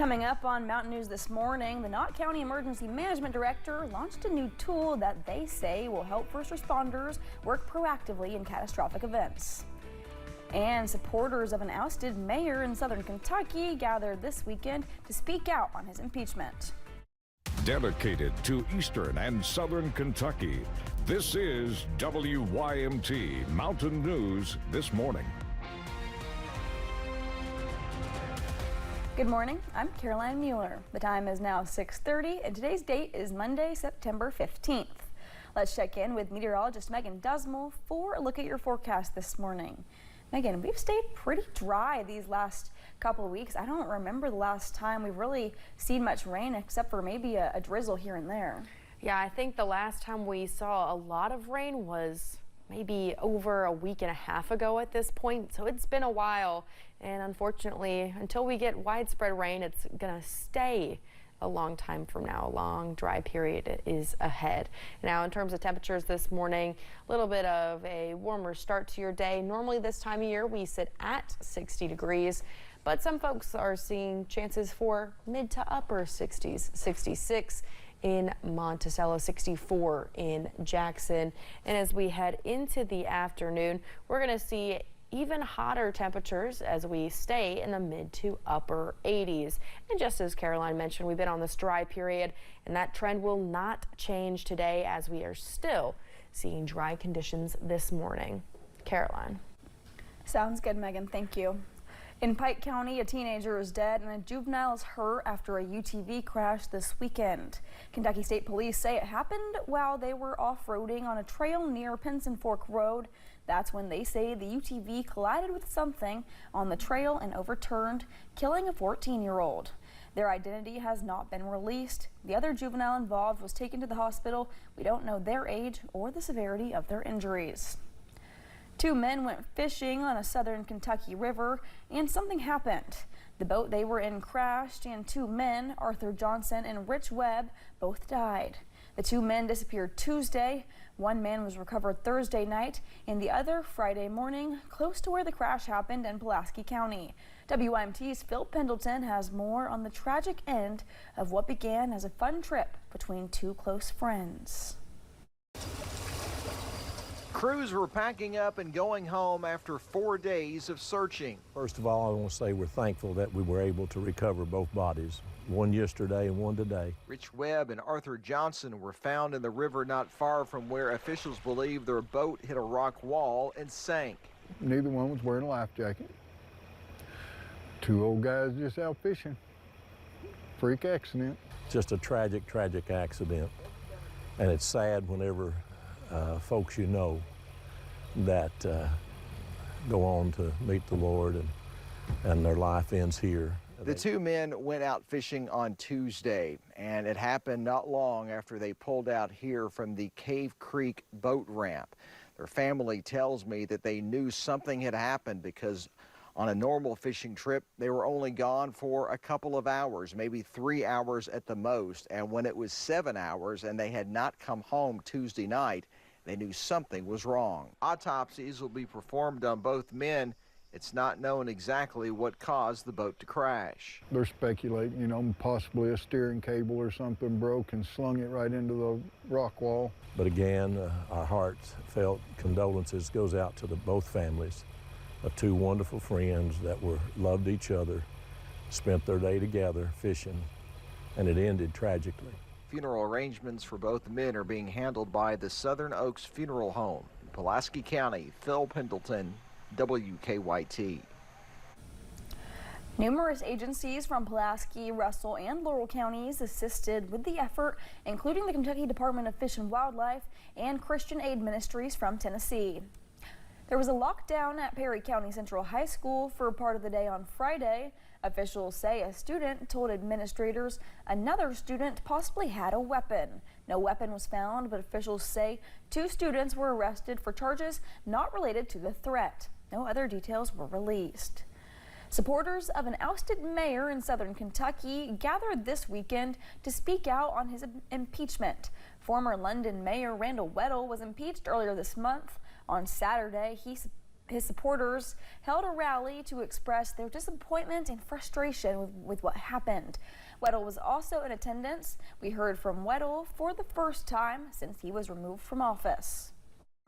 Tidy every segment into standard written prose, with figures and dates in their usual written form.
Coming up on Mountain News this morning, the Knott County Emergency Management Director launched a new tool that they say will help first responders work proactively in catastrophic events. And supporters of an ousted mayor in southern Kentucky gathered this weekend to speak out on his impeachment. Dedicated to eastern and southern Kentucky, this is WYMT Mountain News this morning. Good morning, I'm Caroline Mueller. The time is now 6:30 and today's date is Monday, September 15th. Let's check in with meteorologist Megan Dusmal for a look at your forecast this morning. Megan, we've stayed pretty dry these last couple of weeks. I don't remember the last time we've really seen much rain except for maybe a drizzle here and there. Yeah, I think the last time we saw a lot of rain was maybe over a week and a half ago at this point. So it's been a while. And unfortunately, until we get widespread rain, it's going to stay a long time from now. A long dry period is ahead. Now, in terms of temperatures this morning, a little bit of a warmer start to your day. Normally this time of year, we sit at 60 degrees, but some folks are seeing chances for mid to upper 60s, 66 in Monticello, 64 in Jackson. And as we head into the afternoon, we're going to see even hotter temperatures as we stay in the mid to upper 80s. And just as Caroline mentioned, we've been on this dry period, and that trend will not change today as we are still seeing dry conditions this morning. Caroline. Sounds good, Megan. Thank you. In Pike County, a teenager is dead and a juvenile is hurt after a UTV crash this weekend. Kentucky State Police say it happened while they were off-roading on a trail near Pinson Fork Road. That's when they say the UTV collided with something on the trail and overturned, killing a 14-year-old. Their identity has not been released. The other juvenile involved was taken to the hospital. We don't know their age or the severity of their injuries. Two men went fishing on a southern Kentucky river and something happened. The boat they were in crashed and two men, Arthur Johnson and Rich Webb, both died. The two men disappeared Tuesday. One man was recovered Thursday night and the other Friday morning, close to where the crash happened in Pulaski County. WYMT's Phil Pendleton has more on the tragic end of what began as a fun trip between two close friends. Crews were packing up and going home after 4 days of searching. First of all, I want to say we're thankful that we were able to recover both bodies, one yesterday and one today. Rich Webb and Arthur Johnson were found in the river not far from where officials believe their boat hit a rock wall and sank. Neither one was wearing a life jacket. Two old guys just out fishing. Freak accident. Just a tragic, tragic accident. And it's sad whenever folks you know that go on to meet the Lord and their life ends here. The two men went out fishing on Tuesday, and it happened not long after they pulled out here from the Cave Creek boat ramp. Their family tells me that they knew something had happened because on a normal fishing trip, they were only gone for a couple of hours, maybe 3 hours at the most. And when it was 7 hours and they had not come home Tuesday night, they knew something was wrong. Autopsies will be performed on both men. It's not known exactly what caused the boat to crash. They're speculating, you know, possibly a steering cable or something broke and slung it right into the rock wall. But again, our heartfelt condolences goes out to both families of two wonderful friends that loved each other, spent their day together fishing, and it ended tragically. Funeral arrangements for both men are being handled by the Southern Oaks Funeral Home in Pulaski County. Phil Pendleton, WKYT. Numerous agencies from Pulaski, Russell, and Laurel counties assisted with the effort, including the Kentucky Department of Fish and Wildlife and Christian Aid Ministries from Tennessee. There was a lockdown at Perry County Central High School for part of the day on Friday. Officials say a student told administrators another student possibly had a weapon. No weapon was found, but officials say two students were arrested for charges not related to the threat. No other details were released. Supporters of an ousted mayor in southern Kentucky gathered this weekend to speak out on his impeachment. Former London Mayor Randall Weddle was impeached earlier this month. On Saturday, he his supporters held a rally to express their disappointment and frustration with what happened. Weddle was also in attendance. We heard from Weddle for the first time since he was removed from office.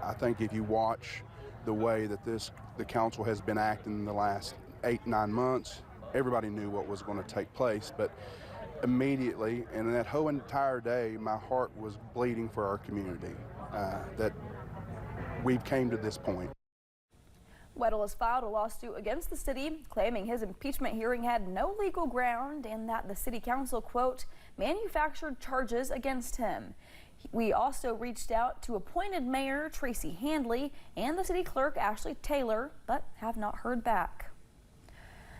I think if you watch the way that the council has been acting in the last 8-9 months, everybody knew what was going to take place, but immediately, and that whole entire day, my heart was bleeding for our community, that we've came to this point. Weddle has filed a lawsuit against the city, claiming his impeachment hearing had no legal ground and that the city council, quote, manufactured charges against him. We also reached out to appointed Mayor Tracy Handley and the city clerk Ashley Taylor, but have not heard back.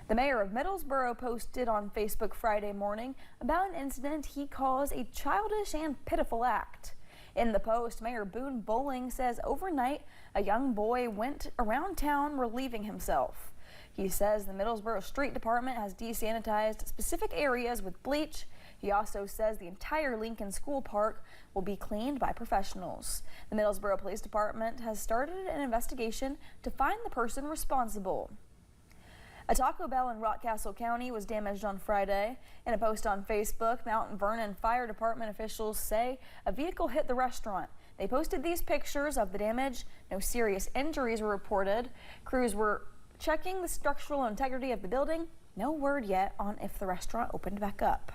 The mayor of Middlesborough posted on Facebook Friday morning about an incident he calls a childish and pitiful act. In the post, Mayor Boone Bowling says overnight a young boy went around town relieving himself. He says the Middlesborough Street Department has desanitized specific areas with bleach. He also says the entire Lincoln School Park will be cleaned by professionals. The Middlesborough Police Department has started an investigation to find the person responsible. A Taco Bell in Rockcastle County was damaged on Friday. In a post on Facebook, Mount Vernon Fire Department officials say a vehicle hit the restaurant. They posted these pictures of the damage. No serious injuries were reported. Crews were checking the structural integrity of the building. No word yet on if the restaurant opened back up.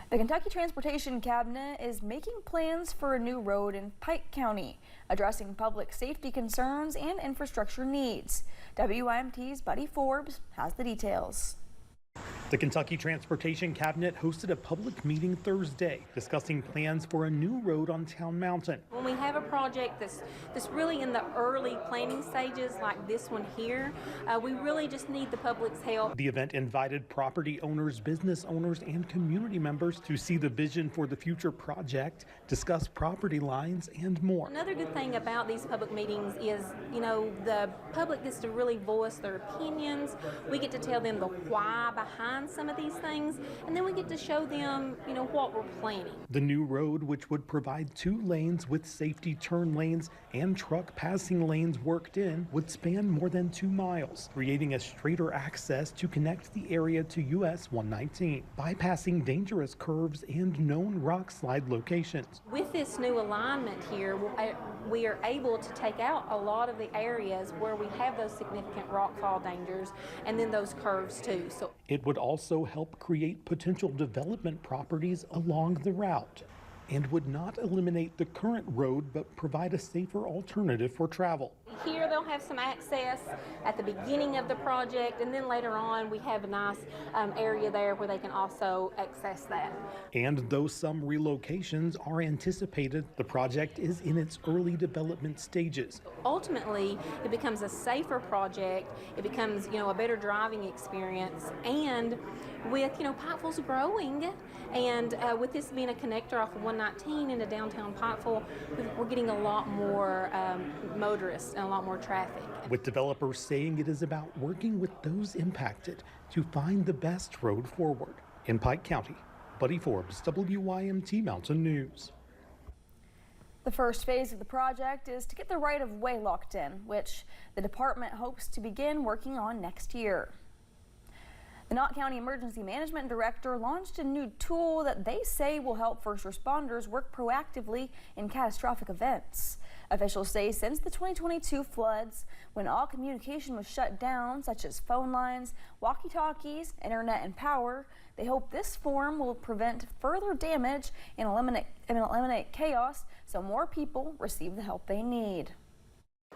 The Kentucky Transportation Cabinet is making plans for a new road in Pike County, addressing public safety concerns and infrastructure needs. WYMT's Buddy Forbes has the details. The Kentucky Transportation Cabinet hosted a public meeting Thursday discussing plans for a new road on Town Mountain. When we have a project that's really in the early planning stages like this one here, we really just need the public's help. The event invited property owners, business owners, and community members to see the vision for the future project, discuss property lines, and more. Another good thing about these public meetings is, the public gets to really voice their opinions. We get to tell them the why behind some of these things, and then we get to show them, what we're planning. The new road, which would provide 2 lanes with safety turn lanes and truck passing lanes worked in, would span more than 2 miles, creating a straighter access to connect the area to US 119, bypassing dangerous curves and known rock slide locations. With this new alignment here, we are able to take out a lot of the areas where we have those significant rockfall dangers and then those curves too. So it would also help create potential development properties along the route and would not eliminate the current road but provide a safer alternative for travel. Here they'll have some access at the beginning of the project, and then later on we have a nice area there where they can also access that. And though some relocations are anticipated, the project is in its early development stages. Ultimately, it becomes a safer project, it becomes a better driving experience, and with Pikeville's growing, and with this being a connector off of 119 into downtown Pikeville, we're getting a lot more motorists and a lot more traffic. With developers saying it is about working with those impacted to find the best road forward. In Pike County, Buddy Forbes, WYMT Mountain News. The first phase of the project is to get the right-of-way locked in, which the department hopes to begin working on next year. The Knott County Emergency Management Director launched a new tool that they say will help first responders work proactively in catastrophic events. Officials say since the 2022 floods, when all communication was shut down, such as phone lines, walkie-talkies, internet, and power, they hope this form will prevent further damage and eliminate chaos so more people receive the help they need.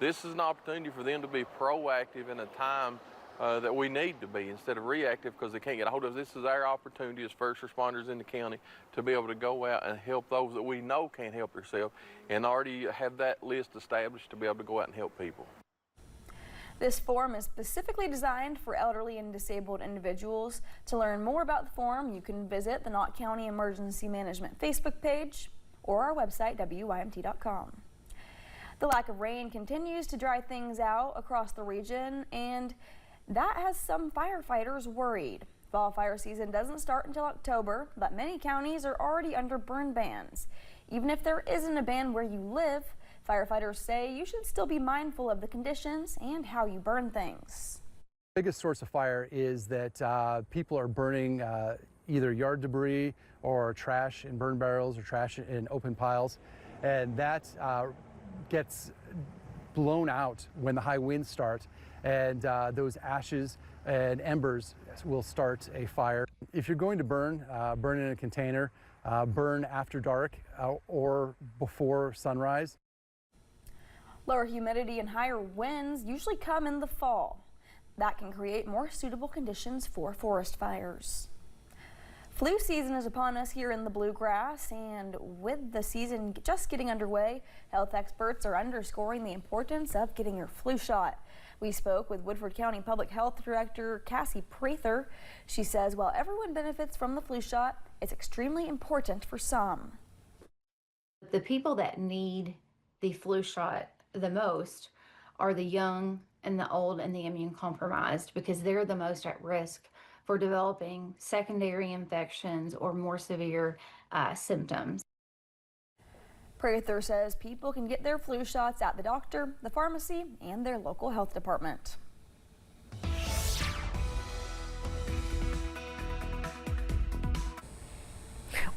This is an opportunity for them to be proactive in a time that we need to be instead of reactive because they can't get a hold of us. This is our opportunity as first responders in the county to be able to go out and help those that we know can't help themselves and already have that list established to be able to go out and help people. This form is specifically designed for elderly and disabled individuals. To learn more about the form, you can visit the Knott County Emergency Management Facebook page or our website, WYMT.com. The lack of rain continues to dry things out across the region, and that has some firefighters worried. Fall fire season doesn't start until October, but many counties are already under burn bans. Even if there isn't a ban where you live, Firefighters say you should still be mindful of the conditions and how you burn things. The biggest source of fire is that people are burning either yard debris or trash in burn barrels or trash in open piles, and that gets blown out when the high winds start, and those ashes and embers will start a fire. If you're going to burn, burn in a container, burn after dark or before sunrise. Lower humidity and higher winds usually come in the fall. That can create more suitable conditions for forest fires. Flu season is upon us here in the Bluegrass, and with the season just getting underway, health experts are underscoring the importance of getting your flu shot. We spoke with Woodford County Public Health Director Cassie Prather. She says while everyone benefits from the flu shot, it's extremely important for some. The people that need the flu shot the most are the young and the old and the immune compromised, because they're the most at risk for developing secondary infections or more severe symptoms. Prather says people can get their flu shots at the doctor, the pharmacy, and their local health department.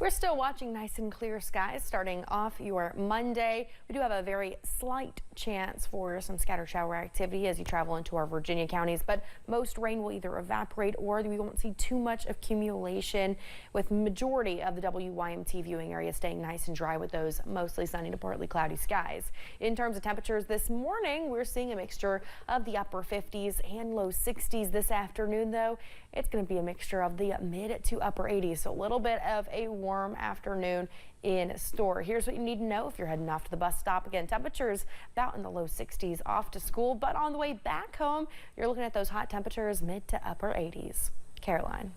We're still watching nice and clear skies starting off your Monday. We do have a very slight chance for some scattered shower activity as you travel into our Virginia counties, but most rain will either evaporate or we won't see too much accumulation, with majority of the WYMT viewing area staying nice and dry with those mostly sunny to partly cloudy skies. In terms of temperatures this morning, we're seeing a mixture of the upper 50s and low 60s. This afternoon, though, it's going to be a mixture of the mid to upper 80s, so a little bit of a warm afternoon in store. Here's what you need to know if you're heading off to the bus stop. Again, temperatures about in the low 60s off to school, but on the way back home, you're looking at those hot temperatures mid to upper 80s. Caroline.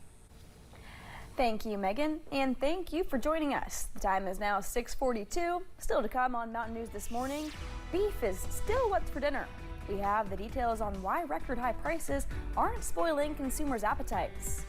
Thank you, Megan, and thank you for joining us. The time is now 6:42. Still to come on Mountain News this morning, beef is still what's for dinner. We have the details on why record high prices aren't spoiling consumers' appetites.